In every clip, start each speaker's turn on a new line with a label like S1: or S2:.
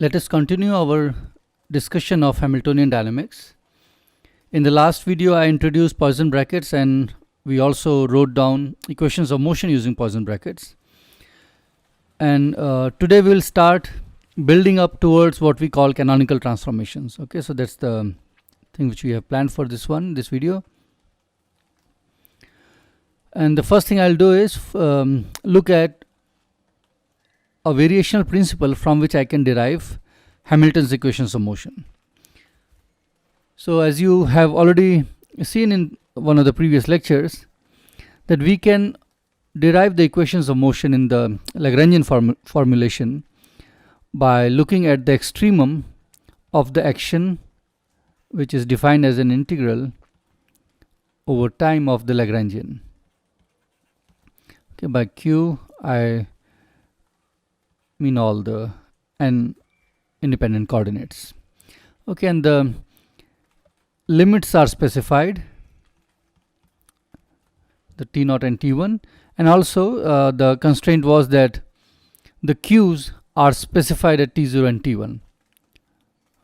S1: Let us continue our discussion of Hamiltonian dynamics. In the last video, I introduced Poisson brackets and we also wrote down equations of motion using Poisson brackets. And today we will start building up towards what we call canonical transformations. Okay, so that's the thing which we have planned for this video. And the first thing I'll do is look at a variational principle from which I can derive Hamilton's equations of motion. So as you have already seen in one of the previous lectures, that we can derive the equations of motion in the Lagrangian formulation by looking at the extremum of the action, which is defined as an integral over time of the Lagrangian. Okay, by Q I mean all the n independent coordinates. Okay, and the limits are specified, the T0 and T1, and also the constraint was that the Q's are specified at T0 and T1.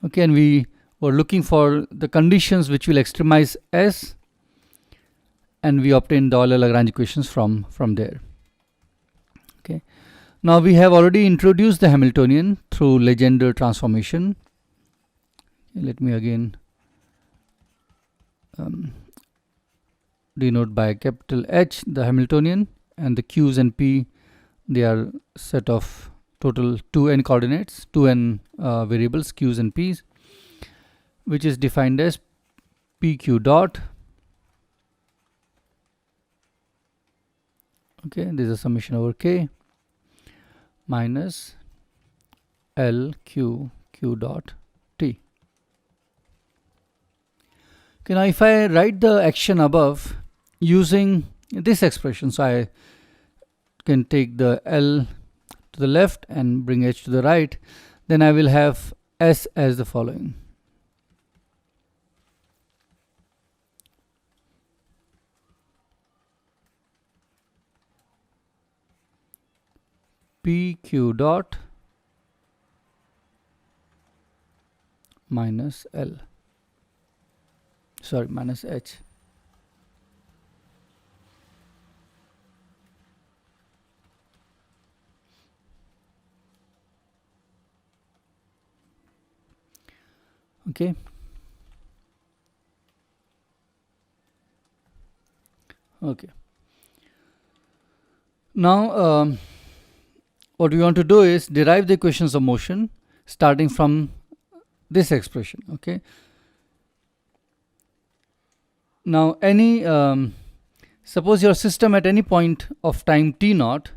S1: Okay, and we were looking for the conditions which will extremize S, and we obtained the Euler-Lagrange equations from there. Okay, now we have already introduced the Hamiltonian through Legendre transformation. Let me again denote by capital H the Hamiltonian, and the Q's and P, they are set of total 2n coordinates, 2n variables, Q's and P's, which is defined as PQ dot. Okay, this is a summation over K minus LQ Q dot T. Okay, now if I write the action above using this expression, so I can take the L to the left and bring H to the right, then I will have S as the following. PQ dot minus L, sorry, minus H. Okay. Okay. Now what we want to do is derive the equations of motion starting from this expression. Okay. Now any suppose your system at any point of time t0,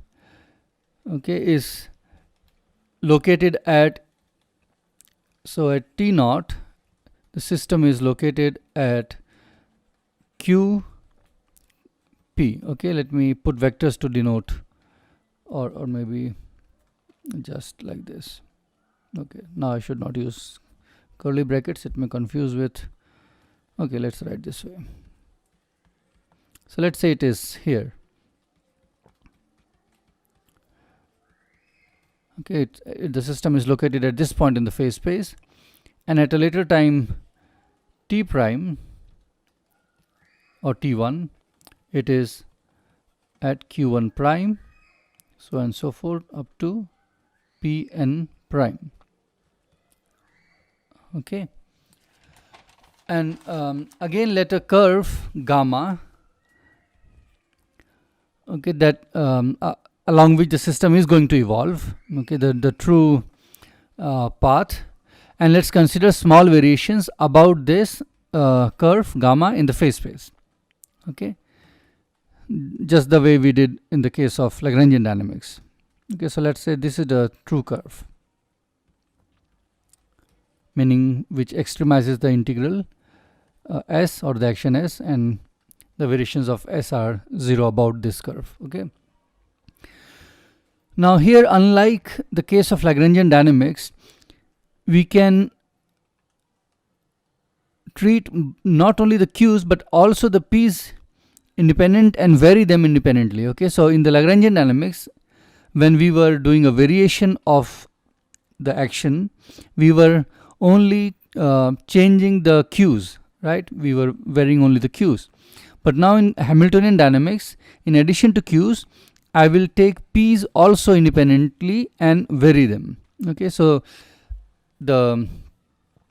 S1: okay, is located at, so at t0 the system is located at Q P. Okay, let me put vectors to denote, or maybe just like this. Okay, now I should not use curly brackets, it may confuse with, okay, let's write this way. So let's say it is here. Okay, the system is located at this point in the phase space, and at a later time t prime or t1, it is at q1 prime, so on and so forth up to pn prime. Okay, and again let a curve gamma, okay, that along which the system is going to evolve, okay, the true path, and let's consider small variations about this curve gamma in the phase space. Okay, just the way we did in the case of Lagrangian dynamics. Okay, so let's say this is the true curve, meaning which extremizes the integral S or the action S, and the variations of S are 0 about this curve. Okay. Now here, unlike the case of Lagrangian dynamics, we can treat not only the Q's but also the P's independent and vary them independently. Okay, so in the Lagrangian dynamics, when we were doing a variation of the action, we were only changing the cues, right? We were varying only the cues. But now in Hamiltonian dynamics, in addition to cues, I will take p's also independently and vary them. Okay, so the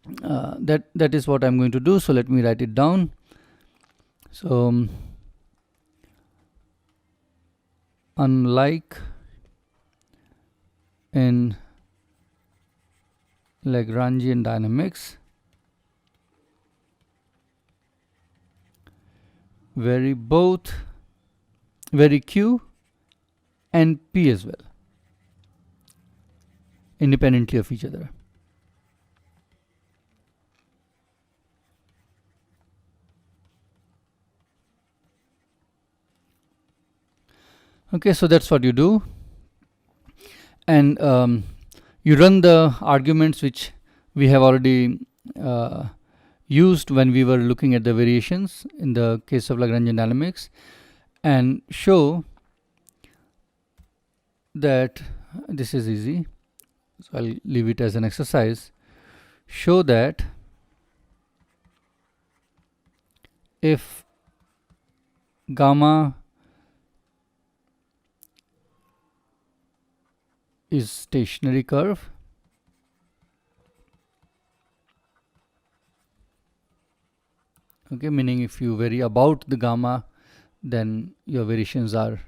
S1: that is what I'm going to do. So let me write it down. So unlike in Lagrangian dynamics, vary q and p as well, independently of each other. Okay, so that's what you do, and you run the arguments which we have already used when we were looking at the variations in the case of Lagrangian dynamics, and show that this is easy, so I'll leave it as an exercise. Show that if gamma is stationary curve, okay, meaning if you vary about the gamma, then your variations are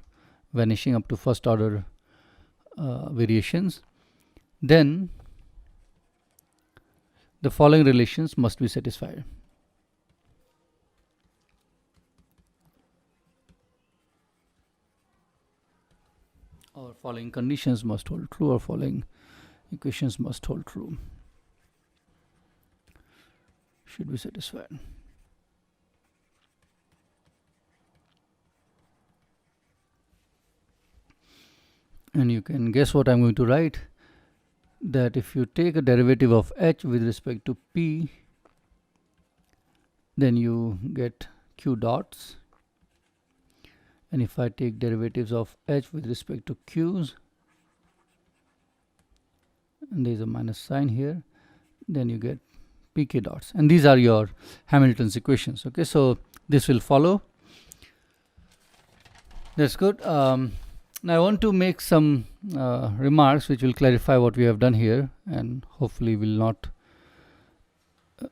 S1: vanishing up to first order variations, then the following relations must be satisfied. Or following conditions must hold true, or following equations must hold true, should be satisfied. And you can guess what I'm going to write, that if you take a derivative of h with respect to p, then you get q dots, and if I take derivatives of h with respect to q's, and there is a minus sign here, then you get pk dots, and these are your Hamilton's equations. Okay, so this will follow. That's good. Now I want to make some remarks which will clarify what we have done here, and hopefully will not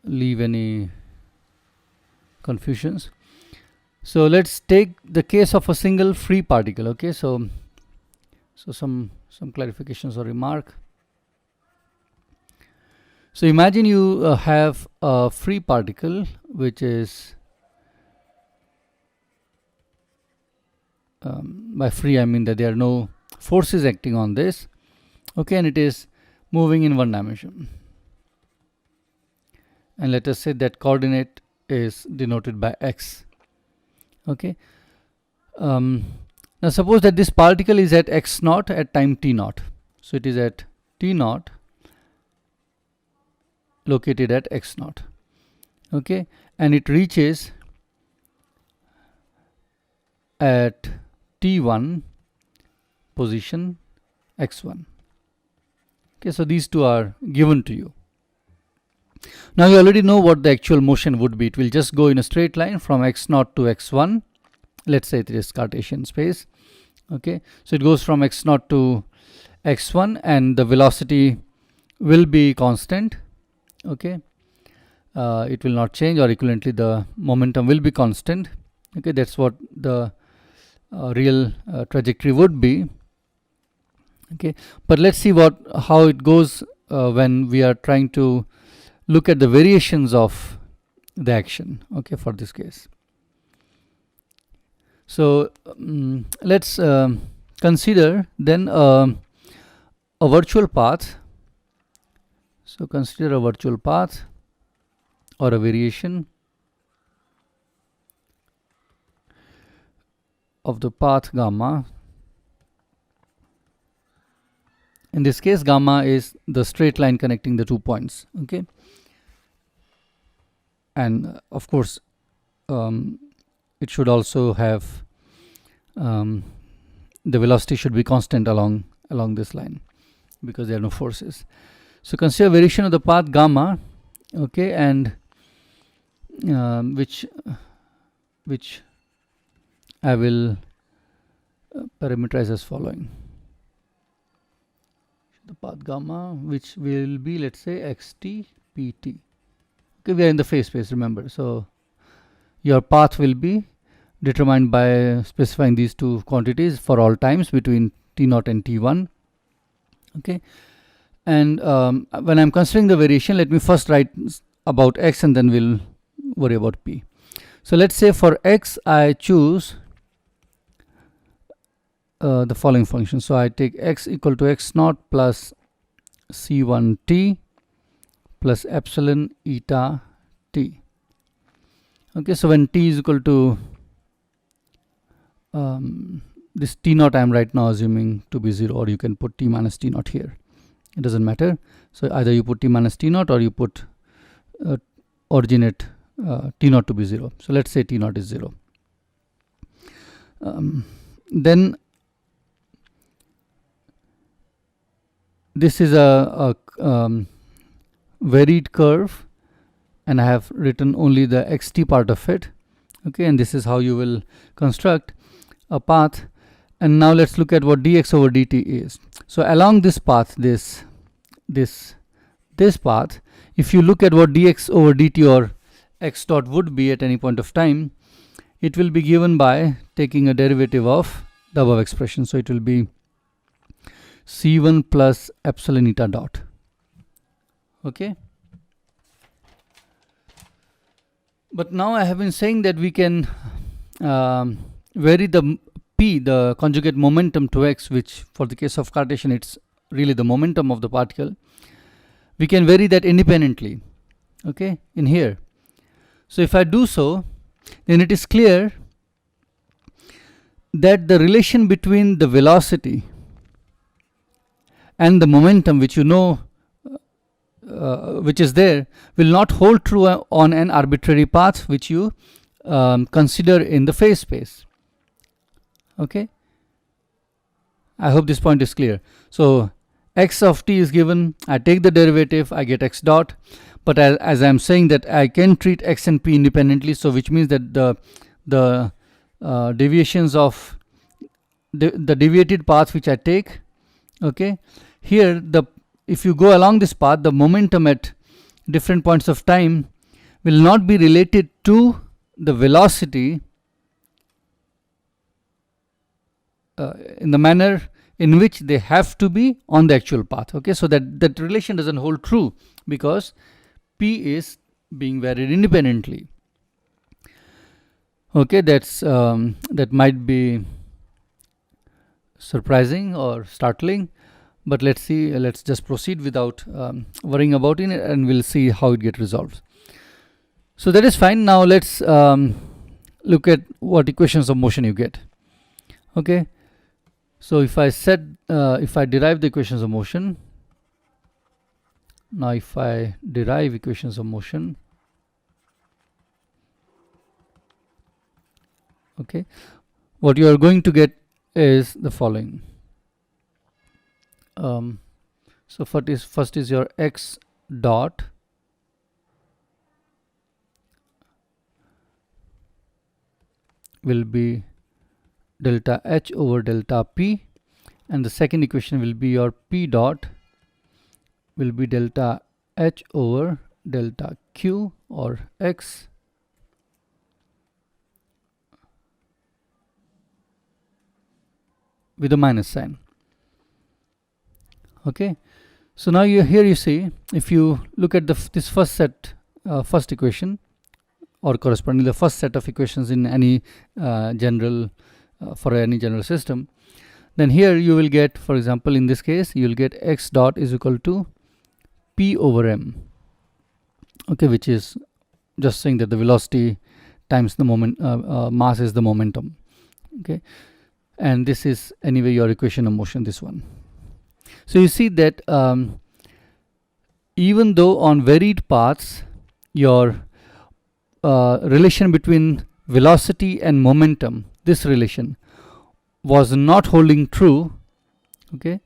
S1: leave any confusions. So let's take the case of a single free particle. Okay, so some clarifications or remark. So imagine you have a free particle which is by free I mean that there are no forces acting on this, okay, and it is moving in one dimension, and let us say that coordinate is denoted by x. Okay, now suppose that this particle is at x naught at time t naught, so it is at t naught located at x naught, okay, and it reaches at t1 position x1. Okay, so these two are given to you. Now you already know what the actual motion would be. It will just go in a straight line from x0 to x1. Let's say it is Cartesian space. Okay, so it goes from x0 to x1, and the velocity will be constant. Okay, it will not change, or equivalently the momentum will be constant. Okay, that's what the real trajectory would be. Okay, but let's see how it goes when we are trying to look at the variations of the action. Okay, for this case, so let's consider then a virtual path. So consider a virtual path or a variation of the path gamma. In this case, gamma is the straight line connecting the 2 points. Okay, and of course it should also have the velocity should be constant along this line, because there are no forces. So consider variation of the path gamma, okay, and which I will parameterize as following. The path gamma, which will be, let's say, xt pt. Okay, we are in the phase space, remember. So your path will be determined by specifying these two quantities for all times between t0 and t1. Okay, and when I'm considering the variation, let me first write about x and then we'll worry about p. So let's say for x I choose the following function. So I take x equal to x naught plus c1t plus epsilon eta t. Okay, so when t is equal to this t naught, I am right now assuming to be 0, or you can put t minus t naught here. It doesn't matter. So either you put t minus t naught or you put originate t naught to be 0. So let's say t naught is 0. Then this is a varied curve, and I have written only the xt part of it. Okay, and this is how you will construct a path. And now let's look at what dx over dt is. So along this path, this path, if you look at what dx over dt or x dot would be at any point of time, it will be given by taking a derivative of the above expression. So it will be c1 plus epsilon eta dot. Okay, but now I have been saying that we can vary the p, the conjugate momentum to x, which for the case of Cartesian it's really the momentum of the particle. We can vary that independently, okay, in here. So if I do so, then it is clear that the relation between the velocity and the momentum, which you know which is there, will not hold true on an arbitrary path which you consider in the phase space. Okay, I hope this point is clear. So x of t is given, I take the derivative, I get x dot, but as I am saying that I can treat x and p independently, so which means that the deviations of the deviated path which I take, okay, here if you go along this path, the momentum at different points of time will not be related to the velocity in the manner in which they have to be on the actual path. Okay, so that relation doesn't hold true because p is being varied independently. Okay, that's that might be surprising or startling, but let's see. Let's just proceed without worrying about it, and we'll see how it gets resolved. So that is fine. Now let's look at what equations of motion you get. Okay, so if I derive the equations of motion, now if I derive equations of motion, okay, what you are going to get is the following. So first is your x dot will be delta h over delta p, and the second equation will be your p dot will be delta h over delta q or x with a minus sign. Okay, so now here you see, if you look at this first set, first equation, or corresponding the first set of equations in any general for any general system, then here you will get, for example, in this case, you will get x dot is equal to p over m. Okay, which is just saying that the velocity times the moment mass is the momentum. Okay, and this is anyway your equation of motion, this one. So you see that even though on varied paths your relation between velocity and momentum, this relation was not holding true, okay,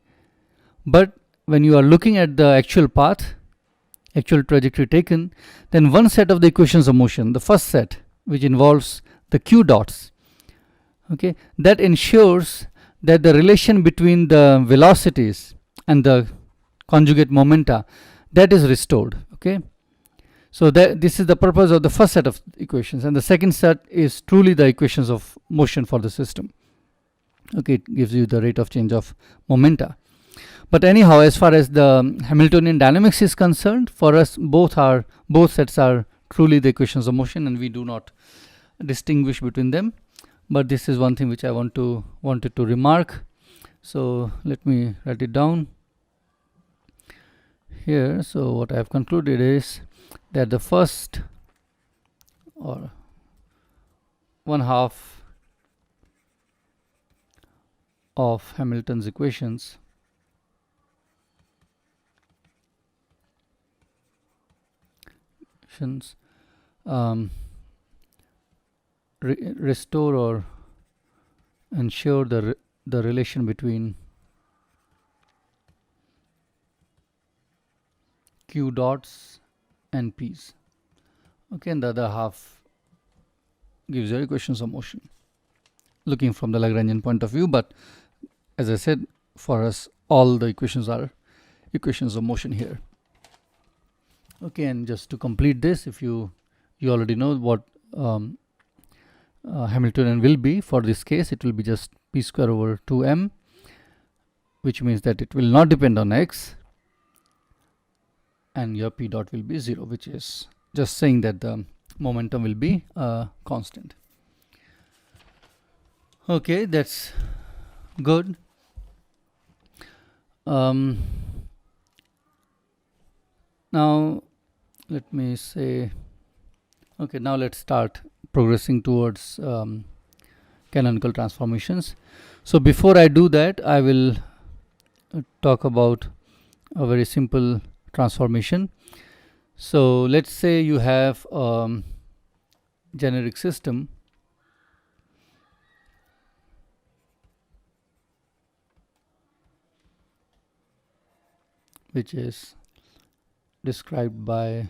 S1: but when you are looking at the actual path, actual trajectory taken, then one set of the equations of motion, the first set, which involves the q dots, okay, that ensures that the relation between the velocities and the conjugate momenta, that is restored. Okay, so this is the purpose of the first set of equations, and the second set is truly the equations of motion for the system. Okay, it gives you the rate of change of momenta. But anyhow, as far as the Hamiltonian dynamics is concerned, for us both sets are truly the equations of motion, and we do not distinguish between them. But this is one thing which I wanted to remark. So let me write it down here. So what I have concluded is that the first or one half of Hamilton's equations restore or ensure the relation between q dots and p's. Okay, and the other half gives you equations of motion, looking from the Lagrangian point of view. But as I said, for us all the equations are equations of motion here. Okay, and just to complete this, if you already know what Hamiltonian will be for this case, it will be just p square over 2m, which means that it will not depend on x, and your p dot will be 0, which is just saying that the momentum will be constant. Okay, that's good. Now let me say, okay, now let's start progressing towards canonical transformations. So before I do that, I will talk about a very simple transformation. So let's say you have generic system which is described by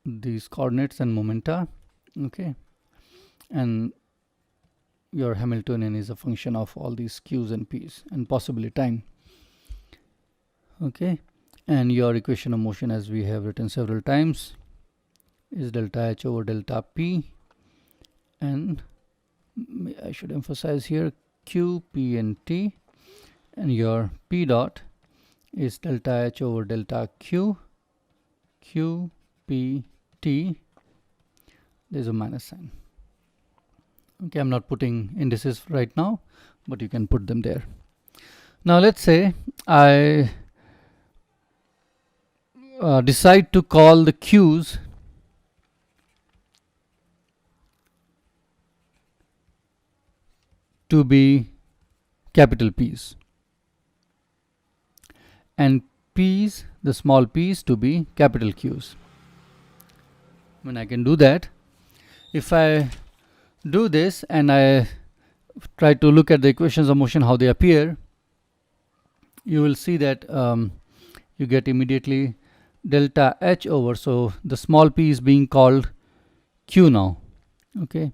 S1: these coordinates and momenta. Okay, and your Hamiltonian is a function of all these q's and p's and possibly time. Okay, and your equation of motion, as we have written several times, is delta h over delta p, and I should emphasize here q, p and t, and your p dot is delta h over delta q, q, p, t. There's a minus sign. Okay, I'm not putting indices right now, but you can put them there. Now let's say I decide to call the q's to be capital P's and p's, the small p's, to be capital Q's. When I can do that, if I do this and I try to look at the equations of motion, how they appear, you will see that you get immediately delta h over, so the small p is being called q now. Okay,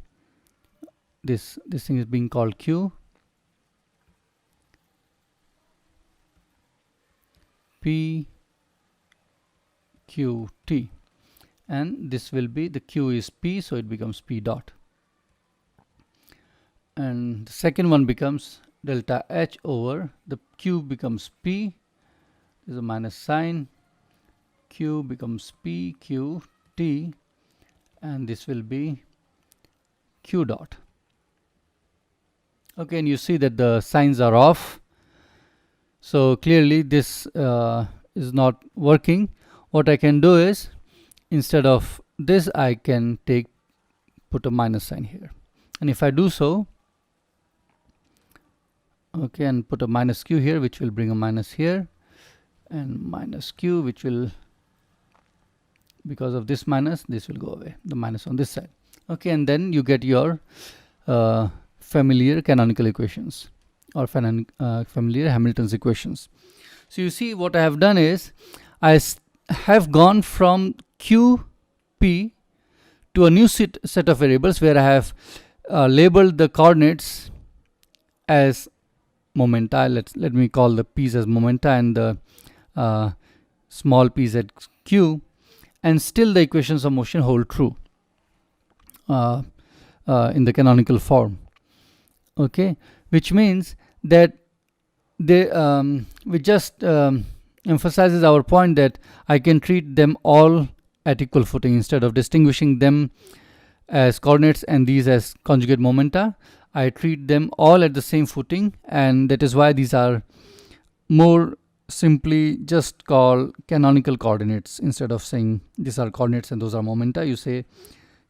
S1: this thing is being called q, p, q, t, and this will be, the q is p, so it becomes p dot, and the second one becomes delta h over, the q becomes p, there's a minus sign, q becomes p, q, t, and this will be q dot. Okay, and you see that the signs are off, so clearly this is not working. What I can do is, instead of this, I can put a minus sign here, and if I do so, okay, and put a minus q here, which will bring a minus here, and minus q, which will, because of this will go away, the minus on this side. Okay, and then you get your familiar canonical equations or familiar Hamilton's equations. So you see, what I have done is have gone from QP to a new set of variables where I have labeled the coordinates as momenta. Let me call the p's as momenta and the small p's at q, and still the equations of motion hold true in the canonical form. Okay, which means that which just emphasizes our point that I can treat them all at equal footing instead of distinguishing them as coordinates and these as conjugate momenta. I treat them all at the same footing, and that is why these are more simply just called canonical coordinates. Instead of saying these are coordinates and those are momenta, you say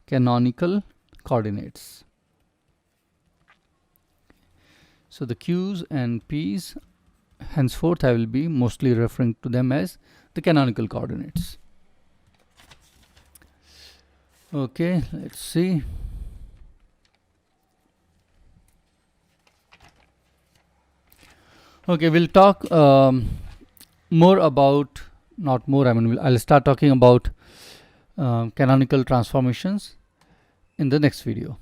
S1: canonical coordinates. So the q's and p's, henceforth I will be mostly referring to them as the canonical coordinates. Okay, let's see. Okay, we'll talk more about, not more, I mean, I'll start talking about canonical transformations in the next video.